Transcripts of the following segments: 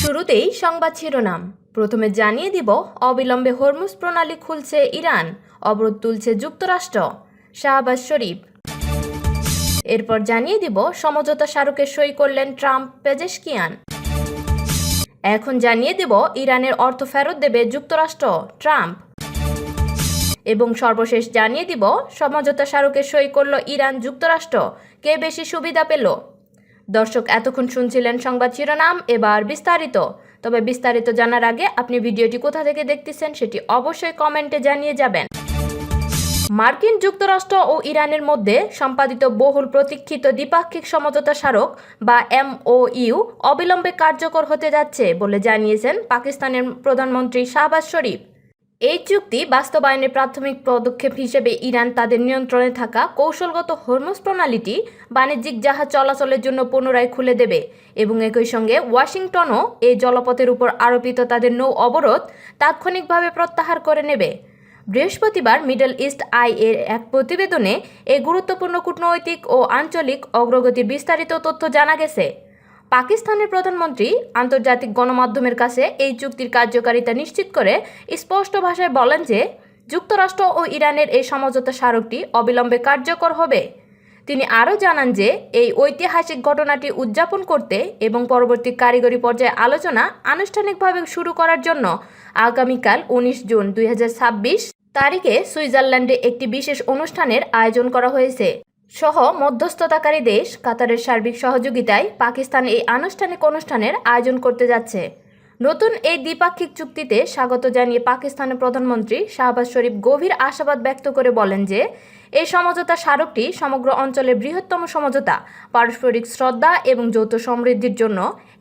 শুরুতেই সংবাদ শিরোনাম। প্রথমে জানিয়ে দিব, অবিলম্বে হরমুজ প্রণালী খুলছে ইরান, অবরোধ তুলছে যুক্তরাষ্ট্র, শাহবাজ শরীফ। এরপর জানিয়ে দিব, সমঝোতা স্মারকে সই করলেন ট্রাম্প পেজেশকিয়ান। এখন জানিয়ে দিব, ইরানের অর্থ ফেরত দেবে যুক্তরাষ্ট্র, ট্রাম্প। এবং সর্বশেষ জানিয়ে দিব, সমঝোতা স্মারকে সই করল ইরান, যুক্তরাষ্ট্র, কে বেশি সুবিধা পেল। দর্শক, এতক্ষণ শুনছিলেন সংবাদ শিরোনাম, এবার বিস্তারিত। তবে বিস্তারিত জানার আগে আপনি ভিডিওটি কোথা থেকে দেখতেছেন সেটি অবশ্যই কমেন্টে জানিয়ে যাবেন। মার্কিন যুক্তরাষ্ট্র ও ইরানের মধ্যে সম্পাদিত বহুল প্রতীক্ষিত দ্বিপাক্ষিক সমঝোতা স্মারক বা MOU অবিলম্বে কার্যকর হতে যাচ্ছে বলে জানিয়েছেন পাকিস্তানের প্রধানমন্ত্রী শাহবাজ শরীফ। এই চুক্তি বাস্তবায়নের প্রাথমিক পদক্ষেপ হিসেবে ইরান তাদের নিয়ন্ত্রণে থাকা কৌশলগত হরমুজ প্রণালীটি বাণিজ্যিক জাহাজ চলাচলের জন্য পুনরায় খুলে দেবে এবং একই সঙ্গে ওয়াশিংটনও এই জলপথের উপর আরোপিত তাদের নৌ অবরোধ তাৎক্ষণিকভাবে প্রত্যাহার করে নেবে। বৃহস্পতিবার মিডল ইস্ট আই এর এক প্রতিবেদনে এই গুরুত্বপূর্ণ কূটনৈতিক ও আঞ্চলিক অগ্রগতির বিস্তারিত তথ্য জানা গেছে। পাকিস্তানের প্রধানমন্ত্রী আন্তর্জাতিক গণমাধ্যমের কাছে এই চুক্তির কার্যকারিতা নিশ্চিত করে স্পষ্ট ভাষায় বলেন যে যুক্তরাষ্ট্র ও ইরানের এই সমঝোতা স্মারকটি অবিলম্বে কার্যকর হবে। তিনি আরও জানান যে এই ঐতিহাসিক ঘটনাটি উদযাপন করতে এবং পরবর্তী কারিগরি পর্যায়ে আলোচনা আনুষ্ঠানিকভাবে শুরু করার জন্য আগামীকাল 19 জুন 2026 তারিখে সুইজারল্যান্ডে একটি বিশেষ অনুষ্ঠানের আয়োজন করা হয়েছে। সহ মধ্যস্থতাকারী দেশ কাতারের সার্বিক সহযোগিতায় পাকিস্তান এই আনুষ্ঠানিক অনুষ্ঠানের আয়োজন করতে যাচ্ছে। নতুন এই দ্বিপাক্ষিক চুক্তিতে স্বাগত জানিয়ে পাকিস্তানের প্রধানমন্ত্রী শাহবাজ শরীফ গভীর আশাবাদ ব্যক্ত করে বলেন যে এই সমঝোতা স্মারকটি সমগ্র অঞ্চলের বৃহত্তম সমঝোতা, পারস্পরিক শ্রদ্ধা এবং যৌথ সমৃদ্ধির জন্য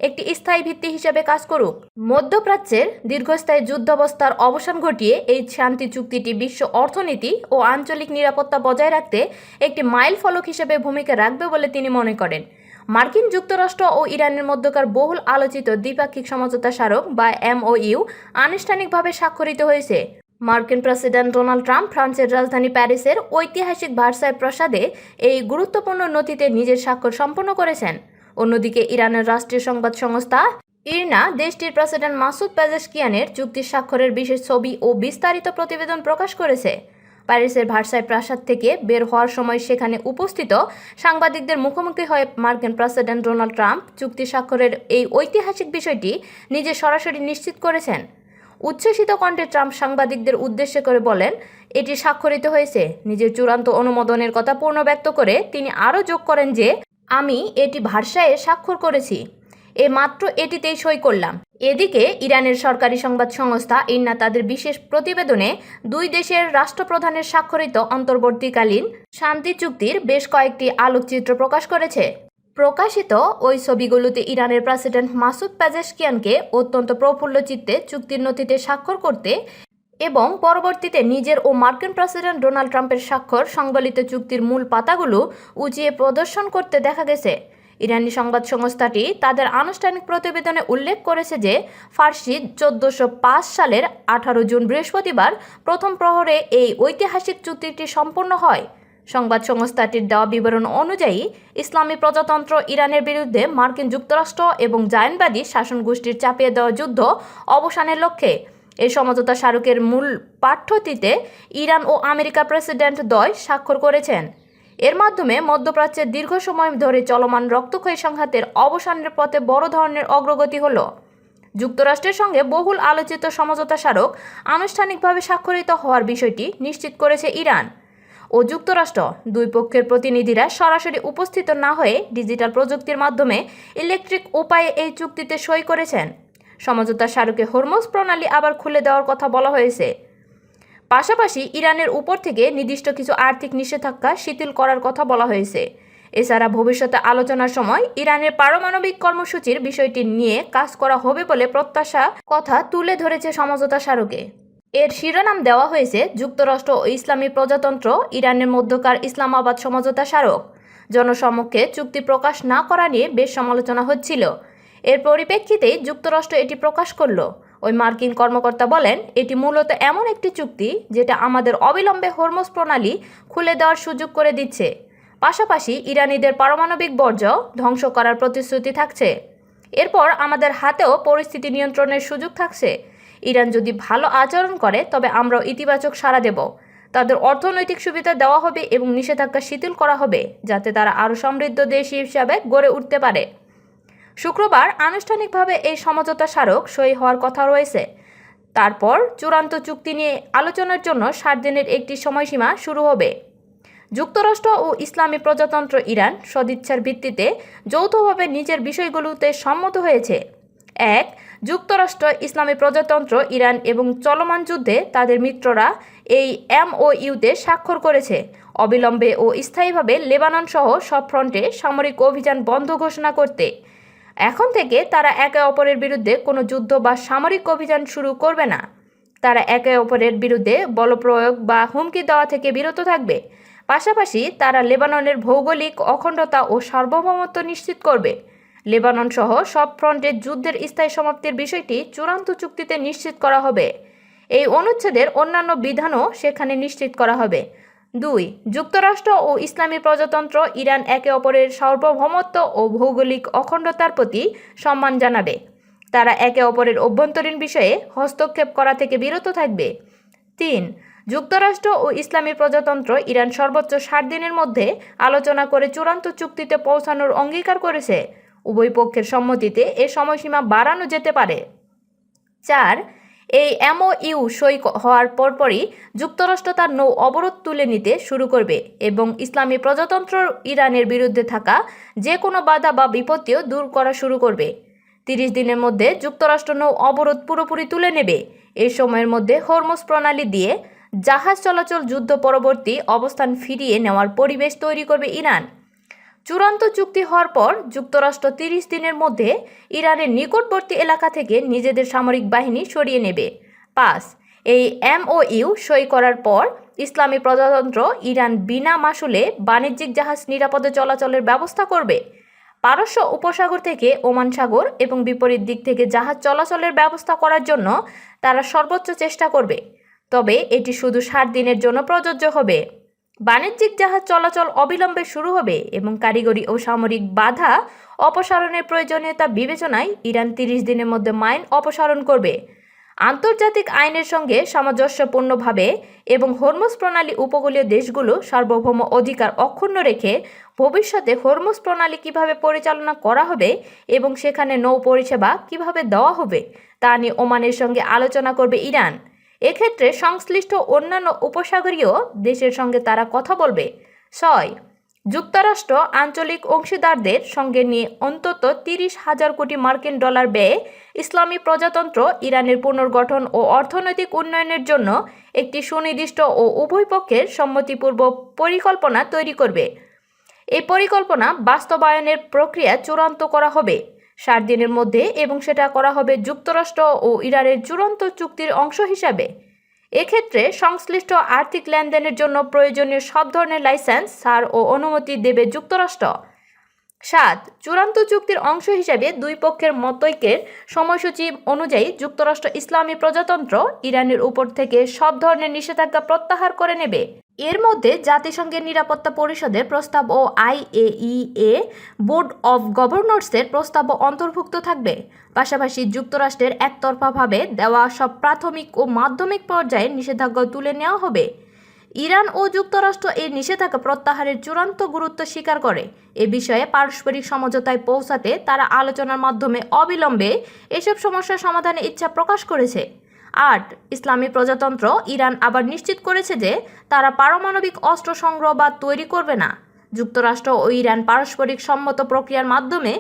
একটি স্থায়ী ভিত্তি হিসেবে কাজ করুক। মধ্যপ্রাচ্যের দীর্ঘস্থায়ী যুদ্ধাবস্থার অবসান ঘটিয়ে এই শান্তি চুক্তিটি বিশ্ব অর্থনীতি ও আঞ্চলিক নিরাপত্তা বজায় রাখতে একটি মাইল ফলক হিসেবে ভূমিকা রাখবে বলে তিনি মনে করেন। মার্কিন যুক্তরাষ্ট্র ও ইরানের মধ্যকার বহুল আলোচিত দ্বিপাক্ষিক সমঝোতা স্মারক বা MOU আনুষ্ঠানিকভাবে স্বাক্ষরিত হয়েছে। মার্কিন প্রেসিডেন্ট ডোনাল্ড ট্রাম্প ফ্রান্সের রাজধানী প্যারিসের ঐতিহাসিক ভার্সাই প্রাসাদে এই গুরুত্বপূর্ণ নথিতে নিজের স্বাক্ষর সম্পন্ন করেছেন। অন্যদিকে ইরানের রাষ্ট্রীয় সংবাদ সংস্থা ইরনা দেশটির প্রেসিডেন্ট মাসুদ পেজেশকিয়ানের চুক্তি স্বাক্ষরের বিশেষ ছবি ও বিস্তারিত প্রতিবেদন প্রকাশ করেছে। প্যারিসের ভার্সাই প্রাসাদ থেকে বের হওয়ার সময় সেখানে উপস্থিত সাংবাদিকদের মুখোমুখি হয়ে মার্কিন প্রেসিডেন্ট ডোনাল্ড ট্রাম্প চুক্তি স্বাক্ষরের এই ঐতিহাসিক বিষয়টি নিজে সরাসরি নিশ্চিত করেছেন। উচ্ছ্বসিত কণ্ঠে ট্রাম্প সাংবাদিকদের উদ্দেশ্য করে বলেন, এটি স্বাক্ষরিত হয়েছে। নিজের চূড়ান্ত অনুমোদনের কথা পূর্ণ ব্যক্ত করে তিনি আরও যোগ করেন যে আমি এটি ভার্সাইয়ে স্বাক্ষর করেছি, মাত্র এটিতেই সই করলাম। এদিকে ইরানের সরকারি সংবাদ সংস্থা ইরনা তাদের বিশেষ প্রতিবেদনে দুই দেশের রাষ্ট্রপ্রধানের স্বাক্ষরিত অন্তর্বর্তীকালীন শান্তি চুক্তির বেশ কয়েকটি আলোকচিত্র প্রকাশ করেছে। প্রকাশিত ওই ছবিগুলোতে ইরানের প্রেসিডেন্ট মাসুদ পেজেশকিয়ানকে অত্যন্ত প্রফুল্ল চিত্তে চুক্তির নথিতে স্বাক্ষর করতে এবং পরবর্তীতে নিজের ও মার্কিন প্রেসিডেন্ট ডোনাল্ড ট্রাম্পের স্বাক্ষর সংবলিত চুক্তির মূল পাতাগুলো উঁচিয়ে প্রদর্শন করতে দেখা গেছে। ইরানি সংবাদ সংস্থাটি তাদের আনুষ্ঠানিক প্রতিবেদনে উল্লেখ করেছে যে ফার্সি 1405 সালের 18 জুন বৃহস্পতিবার প্রথম প্রহরে এই ঐতিহাসিক চুক্তিটি সম্পন্ন হয়। সংবাদ সংস্থাটির দেওয়া বিবরণ অনুযায়ী ইসলামী প্রজাতন্ত্র ইরানের বিরুদ্ধে মার্কিন যুক্তরাষ্ট্র এবং জায়নবাদী শাসন গোষ্ঠীর চাপিয়ে দেওয়া যুদ্ধ অবসানের লক্ষ্যে এই সমঝোতা স্মারকের মূল পাঠ্যটিতে ইরান ও আমেরিকার প্রেসিডেন্ট দ্বয় স্বাক্ষর করেছেন। এর মাধ্যমে মধ্যপ্রাচ্যের দীর্ঘ সময় ধরে চলমান রক্তক্ষয়ী সংঘাতের অবসানের পথে বড় ধরনের অগ্রগতি হল। যুক্তরাষ্ট্রের সঙ্গে বহুল আলোচিত সমঝোতা স্মারক আনুষ্ঠানিকভাবে স্বাক্ষরিত হওয়ার বিষয়টি নিশ্চিত করেছে ইরান ও যুক্তরাষ্ট্র। দুই পক্ষের প্রতিনিধিরা সরাসরি উপস্থিত না হয়ে ডিজিটাল প্রযুক্তির মাধ্যমে ইলেকট্রিক উপায়ে এই চুক্তিতে সই করেছেন। সমঝোতা স্মারকে হরমুজ প্রণালী আবার খুলে দেওয়ার কথা বলা হয়েছে। পাশাপাশি ইরানের উপর থেকে নির্দিষ্ট কিছু আর্থিক নিষেধাজ্ঞা শিথিল করার কথা বলা হয়েছে। এছাড়া ভবিষ্যতে আলোচনার সময় ইরানের পারমাণবিক কর্মসূচির বিষয়টি নিয়ে কাজ করা হবে বলে প্রত্যাশা কথা তুলে ধরেছে সমঝোতা স্মারকে। এর শিরোনাম দেওয়া হয়েছে যুক্তরাষ্ট্র ও ইসলামী প্রজাতন্ত্র ইরানের মধ্যকার ইসলামাবাদ সমঝোতা স্মারক। জনসমক্ষে চুক্তি প্রকাশ না করা নিয়ে বেশ সমালোচনা হচ্ছিল। এর পরিপ্রেক্ষিতেই যুক্তরাষ্ট্র এটি প্রকাশ করল। ওই মার্কিন কর্মকর্তা বলেন, এটি মূলত এমন একটি চুক্তি যেটা আমাদের অবিলম্বে হরমুজ প্রণালী খুলে দেওয়ার সুযোগ করে দিচ্ছে। পাশাপাশি ইরানিদের পারমাণবিক বর্জ্য ধ্বংস করার প্রতিশ্রুতি থাকছে। এরপর আমাদের হাতেও পরিস্থিতি নিয়ন্ত্রণের সুযোগ থাকছে। ইরান যদি ভালো আচরণ করে তবে আমরাও ইতিবাচক সাড়া দেব। তাদের অর্থনৈতিক সুবিধা দেওয়া হবে এবং নিষেধাজ্ঞা শিথিল করা হবে যাতে তারা আরও সমৃদ্ধ দেশ হিসাবে গড়ে উঠতে পারে। শুক্রবার আনুষ্ঠানিকভাবে এই সমঝোতা স্মারক সই হওয়ার কথা রয়েছে। তারপর চূড়ান্ত চুক্তি নিয়ে আলোচনার জন্য 7 দিনের একটি সময়সীমা শুরু হবে। যুক্তরাষ্ট্র ও ইসলামী প্রজাতন্ত্র ইরান সদিচ্ছার ভিত্তিতে যৌথভাবে নিজের বিষয়গুলোতে সম্মত হয়েছে। 1. যুক্তরাষ্ট্র, ইসলামী প্রজাতন্ত্র ইরান এবং চলমান যুদ্ধে তাদের মিত্ররা এই MOUতে স্বাক্ষর করেছে অবিলম্বে ও স্থায়ীভাবে লেবানন সহ সব ফ্রন্টে সামরিক অভিযান বন্ধ ঘোষণা করতে। এখন থেকে তারা একে অপরের বিরুদ্ধে কোনো যুদ্ধ বা সামরিক অভিযান শুরু করবে না। তারা একে অপরের বিরুদ্ধে বলপ্রয়োগ বা হুমকি দেওয়া থেকে বিরত থাকবে। পাশাপাশি তারা লেবাননের ভৌগোলিক অখণ্ডতা ও সার্বভৌমত্ব নিশ্চিত করবে। লেবানন সহ সব ফ্রন্টে যুদ্ধের স্থায়ী সমাপ্তির বিষয়টি চূড়ান্ত চুক্তিতে নিশ্চিত করা হবে। এই অনুচ্ছেদের অন্যান্য বিধানও সেখানে নিশ্চিত করা হবে। 2. যুক্তরাষ্ট্র ও ইসলামী প্রজাতন্ত্র ইরান একে অপরের সার্বভৌমত্ব ও ভৌগোলিক অখণ্ডতার প্রতি সম্মান জানাবে। তারা একে অপরের অভ্যন্তরীণ বিষয়ে হস্তক্ষেপ করা থেকে বিরত থাকবে। 3. যুক্তরাষ্ট্র ও ইসলামী প্রজাতন্ত্র ইরান সর্বোচ্চ 7 দিনের মধ্যে আলোচনা করে চূড়ান্ত চুক্তিতে পৌঁছানোর অঙ্গীকার করেছে। উভয় পক্ষের সম্মতিতে এ সময়সীমা বাড়ানো যেতে পারে। 4. এই MOU সই হওয়ার পরপরই যুক্তরাষ্ট্র তার নৌ অবরোধ তুলে নিতে শুরু করবে এবং ইসলামী প্রজাতন্ত্র ইরানের বিরুদ্ধে থাকা যে কোনো বাধা বা বিপত্তিও দূর করা শুরু করবে। 30 দিনের মধ্যে যুক্তরাষ্ট্র নৌ অবরোধ পুরোপুরি তুলে নেবে। এই সময়ের মধ্যে হরমুজ প্রণালী দিয়ে জাহাজ চলাচল যুদ্ধ পরবর্তী অবস্থান ফিরিয়ে নেওয়ার পরিবেশ তৈরি করবে ইরান। চূড়ান্ত চুক্তি হওয়ার পর যুক্তরাষ্ট্র 30 দিনের মধ্যে ইরানের নিকটবর্তী এলাকা থেকে নিজেদের সামরিক বাহিনী সরিয়ে নেবে। 5. এই MOU সই করার পর ইসলামী প্রজাতন্ত্র ইরান বিনা মাশুলে বাণিজ্যিক জাহাজ নিরাপদে চলাচলের ব্যবস্থা করবে। পারস্য উপসাগর থেকে ওমান সাগর এবং বিপরীত দিক থেকে জাহাজ চলাচলের ব্যবস্থা করার জন্য তারা সর্বোচ্চ চেষ্টা করবে। তবে এটি শুধু 7 দিনের জন্য প্রযোজ্য হবে। বাণিজ্যিক জাহাজ চলাচল অবিলম্বে শুরু হবে এবং কারিগরি ও সামরিক বাধা অপসারণের প্রয়োজনীয়তা বিবেচনায় ইরান 30 দিনের মধ্যে মাইন অপসারণ করবে। আন্তর্জাতিক আইনের সঙ্গে সামঞ্জস্যপূর্ণভাবে এবং হরমুজ প্রণালী উপকূলীয় দেশগুলো সার্বভৌম অধিকার অক্ষুণ্ণ রেখে ভবিষ্যতে হরমুজ প্রণালী কিভাবে পরিচালনা করা হবে এবং সেখানে নৌ পরিষেবা কিভাবে দেওয়া হবে তা নিয়ে ওমানের সঙ্গে আলোচনা করবে ইরান। এক্ষেত্রে সংশ্লিষ্ট অন্যান্য উপসাগরীয় দেশের সঙ্গে তারা কথা বলবে। 6. যুক্তরাষ্ট্র আঞ্চলিক অংশীদারদের সঙ্গে নিয়ে অন্তত 30,000 কোটি মার্কিন ডলার ব্যয়ে ইসলামী প্রজাতন্ত্র ইরানের পুনর্গঠন ও অর্থনৈতিক উন্নয়নের জন্য একটি সুনির্দিষ্ট ও উভয় পক্ষের সম্মতিপূর্বক পরিকল্পনা তৈরি করবে। এই পরিকল্পনা বাস্তবায়নের প্রক্রিয়া চূড়ান্ত করা হবে 7 দিনের মধ্যে এবং সেটা করা হবে যুক্তরাষ্ট্র ও ইরানের চূড়ান্ত চুক্তির অংশ হিসাবে। এক্ষেত্রে সংশ্লিষ্ট আর্থিক লেনদেনের জন্য প্রয়োজনীয় সব ধরনের লাইসেন্স, ছাড় ও অনুমতি দেবে যুক্তরাষ্ট্র। 7. চূড়ান্ত চুক্তির অংশ হিসাবে দুই পক্ষের মতৈক্যের সময়সূচি অনুযায়ী যুক্তরাষ্ট্র ইসলামী প্রজাতন্ত্র ইরানের উপর থেকে সব ধরনের নিষেধাজ্ঞা প্রত্যাহার করে নেবে। এর মধ্যে জাতিসংঘের নিরাপত্তা পরিষদের প্রস্তাব ও IAEA বোর্ড অব গভর্নর্সের প্রস্তাবও অন্তর্ভুক্ত থাকবে। পাশাপাশি যুক্তরাষ্ট্রের একতরফাভাবে দেওয়া সব প্রাথমিক ও মাধ্যমিক পর্যায়ের নিষেধাজ্ঞা তুলে নেওয়া হবে। ইরান ও যুক্তরাষ্ট্র এই নিষেধাজ্ঞা প্রত্যাহারের চূড়ান্ত গুরুত্ব স্বীকার করে। এ বিষয়ে পারস্পরিক সমঝোতায় পৌঁছাতে তারা আলোচনার মাধ্যমে অবিলম্বে এসব সমস্যার সমাধানে ইচ্ছা প্রকাশ করেছে। 8. ইসলামী প্রজাতন্ত্র ইরান আবার নিশ্চিত করেছে যে তারা পারমাণবিক অস্ত্র সংগ্রহ বা তৈরি করবে না। যুক্তরাষ্ট্র ও ইরান পারস্পরিক সম্মত প্রক্রিয়ার মাধ্যমে